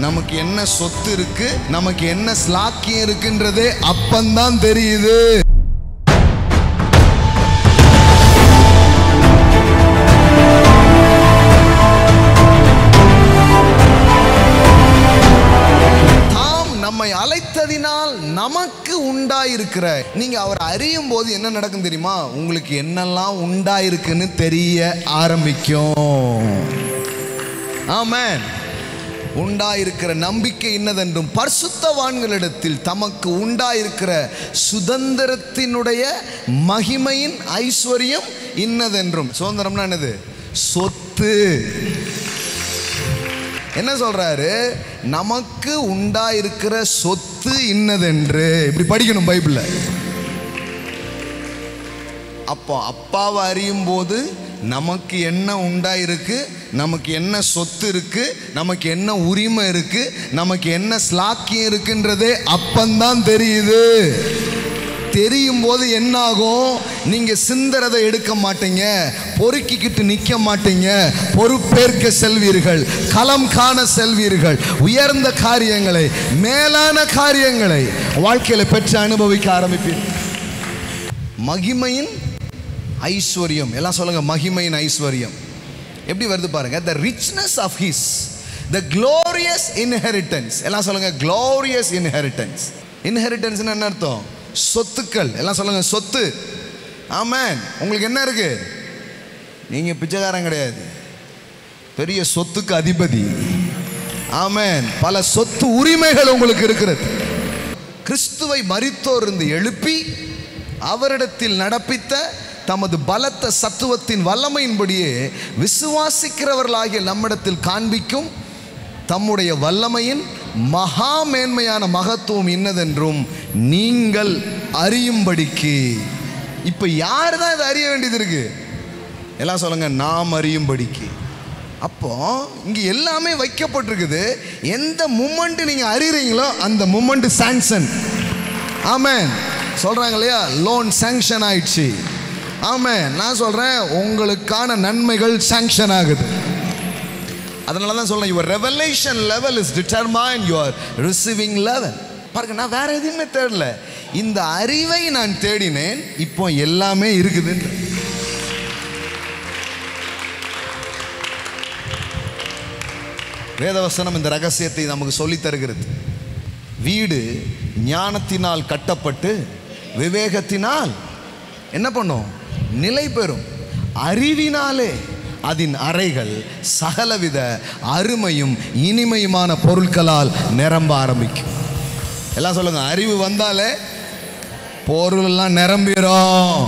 நமக்கு என்ன சொத்து இருக்கு, நமக்கு என்ன ஸ்லாக்கியம் இருக்குன்றதே அப்பந்தான் தெரியுது. நம்மை அழைத்ததினால் நமக்கு உண்டாயிருக்கிற, நீங்க அவர் அறியும் போது என்ன நடக்கும் தெரியுமா? உங்களுக்கு என்னெல்லாம் உண்டாயிருக்குன்னு தெரிய ஆரம்பிக்கும். ஆமென். உண்டாயிருக்கிற நம்பிக்கை இன்னதென்றும் பரிசுத்தவான்களிடத்தில் தமக்கு உண்டாயிருக்கிற சுதந்திரத்தினுடைய மகிமையின் ஐஸ்வர்யம் இன்னதென்றும். சுதந்திரம்னா என்னது? சொத்து. என்ன சொல்றாரு? நமக்கு உண்டாயிருக்கிற சொத்து இன்னதென்று. இப்படி படிக்கணும் பைபிள்ல. அப்போ அப்பாவை அறியும் போது நமக்கு என்ன உண்டாயிருக்கு, நமக்கு என்ன சொத்து இருக்கு, நமக்கு என்ன உரிமை இருக்கு, நமக்கு என்ன ஸ்லாக்கியம் இருக்குன்றதே அப்பந்தான் தெரியுது. தெரியும் போது என்ன ஆகும்? நீங்க சிந்தறதை எடுக்க மாட்டீங்க, பொறுக்கிக்கிட்டு நிற்க மாட்டீங்க, பொறுப்பேற்க செல்வீர்கள், களம் காண செல்வீர்கள், உயர்ந்த காரியங்களை, மேலான காரியங்களை வாழ்க்கையில பெற்று அனுபவிக்க ஆரம்பிப்பீர்கள். மகிமையின் ஐஸ்வர்யம். எல்லாம் சொல்லுங்க, மகிமையின் ஐஸ்வர்யம். எப்படி வருது பாருங்க. The richness of his, the glorious inheritance. எல்லாம் சொல்லுங்க, glorious inheritance. Inheritance என்ன அர்த்தம்? சொத்துக்கள். எல்லாம் சொல்லுங்க, சொத்து. ஆமென். உங்களுக்கு என்ன இருக்கு? நீங்க பிச்சைக்காரன் கிடையாது, பெரிய சொத்துக்கு அதிபதி. ஆமென். பல சொத்து உரிமைகள் உங்களுக்கு இருக்கிறது. கிறிஸ்துவை மரித்தோர் இருந்து எழுப்பி அவரிடத்தில் நடப்பித்த தமது பலத்த சத்துவத்தின் வல்லமையின்படியே விசுவாசிக்கிறவர்களாகிய நம்மிடத்தில் காண்பிக்கும் தம்முடைய வல்லமையின் மகா மேன்மையான மகத்துவம் இன்னதென்றும் நீங்கள் அறியும்படிக்கு. இப்ப யார் தான் இதை அறிய வேண்டியது இருக்கு? எல்லாம் சொல்லுங்க, நாம் அறியும்படிக்கு. அப்போ இங்க எல்லாமே வைக்கப்பட்டிருக்குது. எந்த மூமெண்ட் நீங்க அறியறீங்களோ அந்த மூமெண்ட் சாங்ஷன். ஆமென். சொல்றாங்க இல்லையா, லோன் சாங்ஷன் ஆயிடுச்சு. ஆமென். நான் சொல்றேன், உங்களுக்கான நன்மைகள் சாங்ஷன் ஆகுது. அதனால தான் சொல்றேன், your revelation level is determined your receiving level. பாருங்க, நான் வேற எதுவுமே தேடல, இந்த அறிவை நான் தேடினேன், இப்போ எல்லாமே இருக்குது. வேதவசனம் இந்த ரகசியத்தை நமக்கு சொல்லி தருகிறது. வீடு ஞானத்தினால் கட்டப்பட்டு விவேகத்தினால் என்ன பண்ணும்? நிலை பெறும். அறிவினாலே அதன் அறைகள் சகலவித அருமையும் இனிமையுமான பொருட்களால் நிரம்ப ஆரம்பிக்கும். எல்லாம் சொல்லுங்க, அறிவு வந்தாலே பொருள் எல்லாம் நிரம்பிடும்.